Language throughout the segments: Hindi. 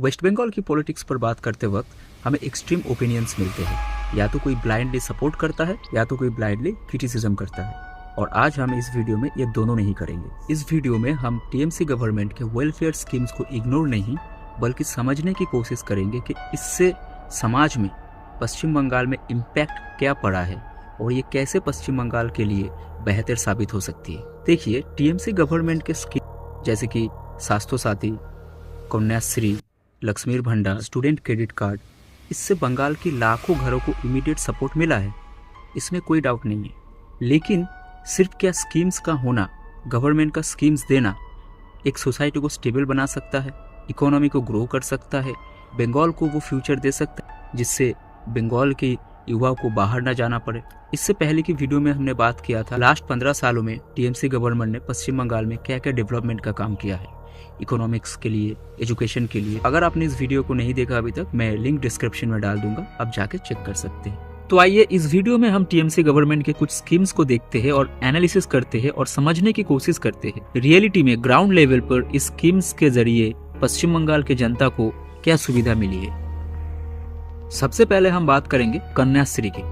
वेस्ट बंगाल की पॉलिटिक्स पर बात करते वक्त हमें एक्सट्रीम ओपिनियंस मिलते हैं। या तो कोई ब्लाइंडली सपोर्ट करता है या तो कोई ब्लाइंडली क्रिटिसिज्म करता है। और आज हम इस वीडियो में ये दोनों नहीं करेंगे। इस वीडियो में हम टीएमसी गवर्नमेंट के वेलफेयर स्कीम्स को इग्नोर नहीं बल्कि समझने की कोशिश करेंगे कि इससे समाज में पश्चिम बंगाल में इम्पैक्ट क्या पड़ा है और ये कैसे पश्चिम बंगाल के लिए बेहतर साबित हो सकती है। देखिए, टीएमसी गवर्नमेंट के स्कीम जैसे कि स्वास्थ्य साथी, कन्याश्री, लक्ष्मीर भंडार, स्टूडेंट क्रेडिट कार्ड, इससे बंगाल की लाखों घरों को इमीडिएट सपोर्ट मिला है, इसमें कोई डाउट नहीं है। लेकिन सिर्फ क्या स्कीम्स का होना, गवर्नमेंट का स्कीम्स देना एक सोसाइटी को स्टेबल बना सकता है, इकोनॉमी को ग्रो कर सकता है, बंगाल को वो फ्यूचर दे सकता है जिससे बंगाल के युवाओं को बाहर ना जाना पड़े। इससे पहले की वीडियो में हमने बात किया था लास्ट 15 सालों में टीएमसी गवर्नमेंट ने पश्चिम बंगाल में क्या क्या डेवलपमेंट का काम किया है, इकोनॉमिक्स के लिए, एजुकेशन के लिए। अगर आपने इस वीडियो को नहीं देखा अभी तक, मैं लिंक डिस्क्रिप्शन में डाल दूंगा, आप जाके चेक कर सकते हैं। तो आइए इस वीडियो में हम टीएमसी गवर्नमेंट के कुछ स्कीम्स को देखते हैं और एनालिसिस करते हैं और समझने की कोशिश करते हैं रियलिटी में ग्राउंड लेवल पर इस स्कीम्स के जरिए पश्चिम बंगाल के जनता को क्या सुविधा मिली है। सबसे पहले हम बात करेंगे कन्याश्री की।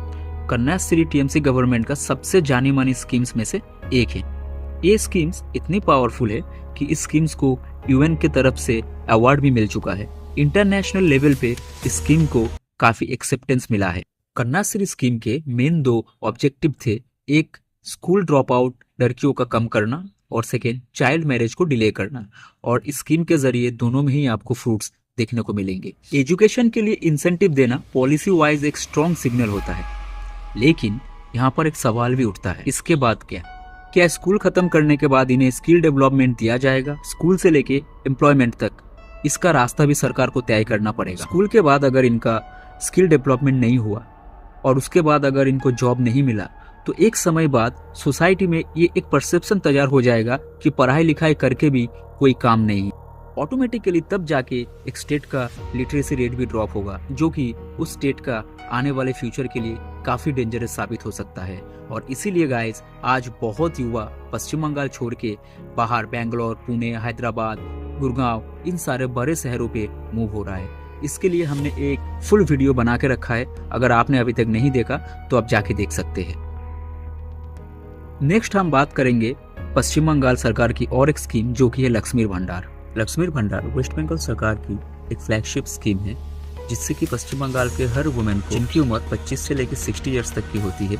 कन्याश्री टीएमसी गवर्नमेंट का सबसे जानी मानी स्कीम्स में से एक है। ये स्कीम्स इतनी पावरफुल है कि इस स्कीम्स को यूएन की तरफ से अवार्ड भी मिल चुका है। इंटरनेशनल लेवल पे इस स्कीम को काफी एक्सेप्टेंस मिला है। कन्याश्री स्कीम के मेन 2 ऑब्जेक्टिव थे, एक स्कूल ड्रॉप आउट लड़कियों का कम करना और सेकेंड चाइल्ड मैरिज को डिले करना। और इस स्कीम के जरिए दोनों में ही आपको फ्रूट्स देखने को मिलेंगे। एजुकेशन के लिए इंसेंटिव देना पॉलिसी वाइज एक स्ट्रॉन्ग सिग्नल होता है, लेकिन यहाँ पर एक सवाल भी उठता है, इसके बाद क्या स्कूल खत्म करने के बाद इन्हें स्किल डेवलपमेंट दिया जाएगा? स्कूल से लेके एम्प्लॉयमेंट तक इसका रास्ता भी सरकार को तय करना पड़ेगा। स्कूल के बाद अगर इनका स्किल डेवलपमेंट नहीं हुआ और उसके बाद अगर इनको जॉब नहीं मिला तो एक समय बाद सोसाइटी में ये एक परसेप्शन तैयार हो जाएगा कि पढ़ाई लिखाई करके भी कोई काम नहीं। ऑटोमेटिकली तब जाके एक स्टेट का लिटरेसी रेट भी ड्रॉप होगा, जो कि उस स्टेट का आने वाले फ्यूचर के लिए काफी डेंजरस साबित हो सकता है। और इसीलिए गाइस, आज बहुत युवा पश्चिम बंगाल छोड़ के बाहर बेंगलोर, पुणे, हैदराबाद, गुड़गांव, इन सारे बड़े शहरों पे मूव हो रहा है। इसके लिए हमने एक फुल वीडियो बना के रखा है, अगर आपने अभी तक नहीं देखा तो आप जाके देख सकते हैं। नेक्स्ट हम बात करेंगे पश्चिम बंगाल सरकार की और एक स्कीम, जो कि है लक्ष्मीर भंडार। लक्ष्मीर भंडार वेस्ट बंगाल सरकार की एक फ्लैगशिप स्कीम है, जिससे कि पश्चिम बंगाल के हर वुमेन को, जिनकी उम्र 25 से लेकर 60 ईयर्स तक की होती है,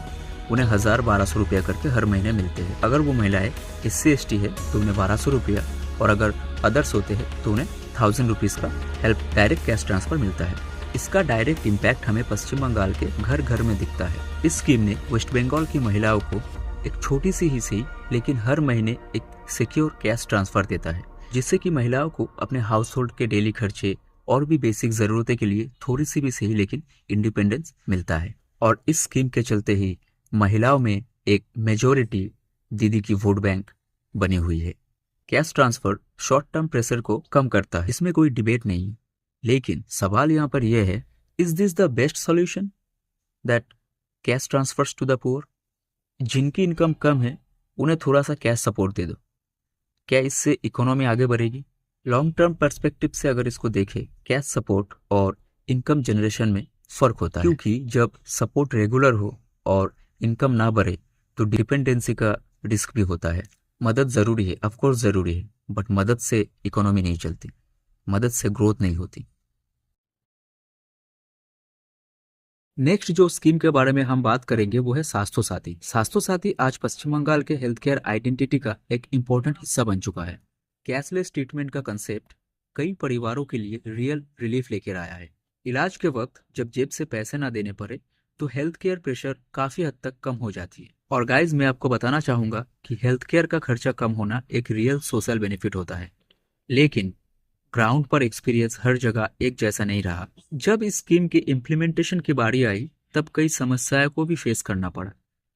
उन्हें 1000-1200 रुपया करके हर महीने मिलते हैं। अगर वो महिलाएं SC/ST है तो उन्हें 1200 रुपया, और अगर अदर्स होते हैं तो उन्हें 1000 रुपीज़ का हेल्प डायरेक्ट कैश ट्रांसफर मिलता है। इसका डायरेक्ट इम्पैक्ट हमें पश्चिम बंगाल के घर घर में दिखता है। इस स्कीम ने वेस्ट बंगाल की महिलाओं को एक छोटी सी ही सही लेकिन हर महीने एक सिक्योर कैश ट्रांसफर देता है, जिससे कि महिलाओं को अपने हाउस होल्ड के डेली खर्चे और भी बेसिक जरूरतें के लिए थोड़ी सी भी सही लेकिन इंडिपेंडेंस मिलता है। और इस स्कीम के चलते ही महिलाओं में एक मेजोरिटी दीदी की वोट बैंक बनी हुई है। Cash transfer short term pressure को कम करता है, इसमें कोई डिबेट नहीं। लेकिन सवाल यहाँ पर यह है, is this the best solution that cash transfers to the poor? जिनकी इनकम कम है उन्हें थोड़ा सा कैश सपोर्ट दे दो, क्या इससे इकोनॉमी आगे बढ़ेगी? लॉन्ग टर्म पर्सपेक्टिव से अगर इसको देखें, कैश सपोर्ट और इनकम जनरेशन में फर्क होता है, क्योंकि जब सपोर्ट रेगुलर हो और इनकम ना बढ़े तो डिपेंडेंसी का रिस्क भी होता है। मदद जरूरी है, ऑफकोर्स जरूरी है, बट मदद से इकोनॉमी नहीं चलती, मदद से ग्रोथ नहीं होती। नेक्स्ट जो स्कीम के बारे में हम बात करेंगे वो है स्वास्थ्य साथी। स्वास्थ्य साथी आज पश्चिम बंगाल के हेल्थ केयर आइडेंटिटी का एक इम्पोर्टेंट हिस्सा बन चुका है। कैशलेस ट्रीटमेंट का कंसेप्ट कई परिवारों के लिए रियल रिलीफ लेकर आया है। इलाज के वक्त जब जेब से पैसे ना देने पड़े तो हेल्थ केयर प्रेशर काफी हद तक कम हो जाती है। और गाइज, मैं आपको बताना चाहूंगा कि हेल्थ केयर का खर्चा कम होना एक रियल सोशल बेनिफिट होता है, लेकिन ग्राउंड पर एक्सपीरियंस हर जगह एक जैसा नहीं रहा। जब इस स्कीम की इम्प्लीमेंटेशन की बारी आई तब कई समस्याओं को भी फेस करना पड़ा,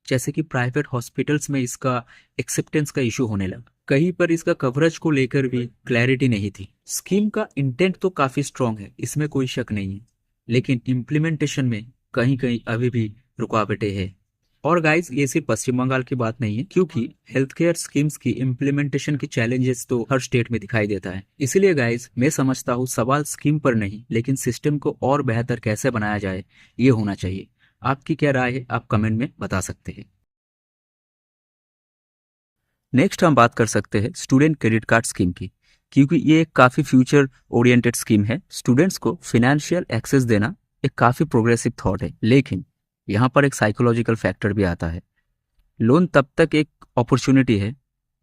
जैसे कि प्राइवेट हॉस्पिटल्स में इसका एक्सेप्टेंस का इशू होने लगा। कहीं पर इसका कवरेज को लेकर भी क्लैरिटी नहीं थी। स्कीम का इंटेंट तो काफी स्ट्रांग है, इसमें कोई शक नहीं है, लेकिन इम्प्लीमेंटेशन में कहीं कहीं अभी भी रुकावटें हैं। और गाइस ये सिर्फ पश्चिम बंगाल की बात नहीं है, क्योंकि हेल्थ केयर स्कीम्स की इम्प्लीमेंटेशन की चैलेंजेस तो हर स्टेट में दिखाई देता है। इसीलिए गाइस मैं समझता हूँ सवाल स्कीम पर नहीं, लेकिन सिस्टम को और बेहतर कैसे बनाया जाए ये होना चाहिए। आपकी क्या राय है, आप कमेंट में बता सकते हैं। नेक्स्ट हम बात कर सकते हैं स्टूडेंट क्रेडिट कार्ड स्कीम की, क्योंकि ये एक काफ़ी फ्यूचर ओरिएंटेड स्कीम है। स्टूडेंट्स को फाइनेंशियल एक्सेस देना एक काफ़ी प्रोग्रेसिव थॉट है, लेकिन यहाँ पर एक साइकोलॉजिकल फैक्टर भी आता है। लोन तब तक एक अपॉर्चुनिटी है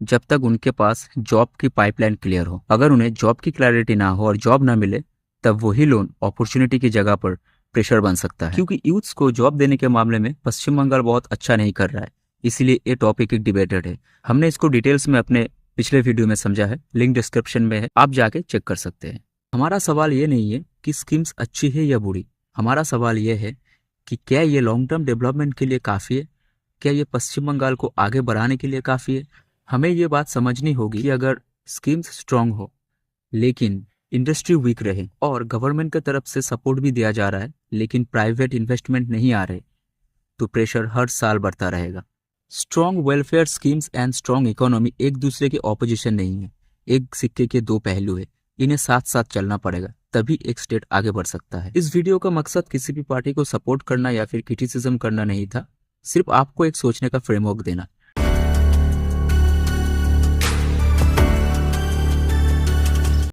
जब तक उनके पास जॉब की पाइपलाइन क्लियर हो। अगर उन्हें जॉब की क्लैरिटी ना हो और जॉब ना मिले, तब वही लोन अपॉर्चुनिटी की जगह पर प्रेशर बन सकता है। क्योंकि यूथ्स को जॉब देने के मामले में पश्चिम बंगाल बहुत अच्छा नहीं कर रहा है, इसीलिए ये टॉपिक एक डिबेटेड है। हमने इसको डिटेल्स में अपने पिछले वीडियो में समझा है, लिंक डिस्क्रिप्शन में है, आप जाके चेक कर सकते हैं। हमारा सवाल ये नहीं है कि स्कीम्स अच्छी है या बुरी, हमारा सवाल ये है कि क्या ये लॉन्ग टर्म डेवलपमेंट के लिए काफ़ी है, क्या ये पश्चिम बंगाल को आगे बढ़ाने के लिए काफ़ी है। हमें ये बात समझनी होगी कि अगर स्कीम्स स्ट्रांग हो लेकिन इंडस्ट्री वीक रहे और गवर्नमेंट की तरफ से सपोर्ट भी दिया जा रहा है लेकिन प्राइवेट इन्वेस्टमेंट नहीं आ रहे, तो प्रेशर हर साल बढ़ता रहेगा। Strong welfare schemes and strong economy एक दूसरे के ऑपोजिशन नहीं है, एक सिक्के के दो पहलू है। इन्हें साथ साथ चलना पड़ेगा, तभी एक स्टेट आगे बढ़ सकता है। इस वीडियो का मकसद किसी भी पार्टी को सपोर्ट करना या फिर क्रिटिसिज्म करना नहीं था, सिर्फ आपको एक सोचने का फ्रेमवर्क देना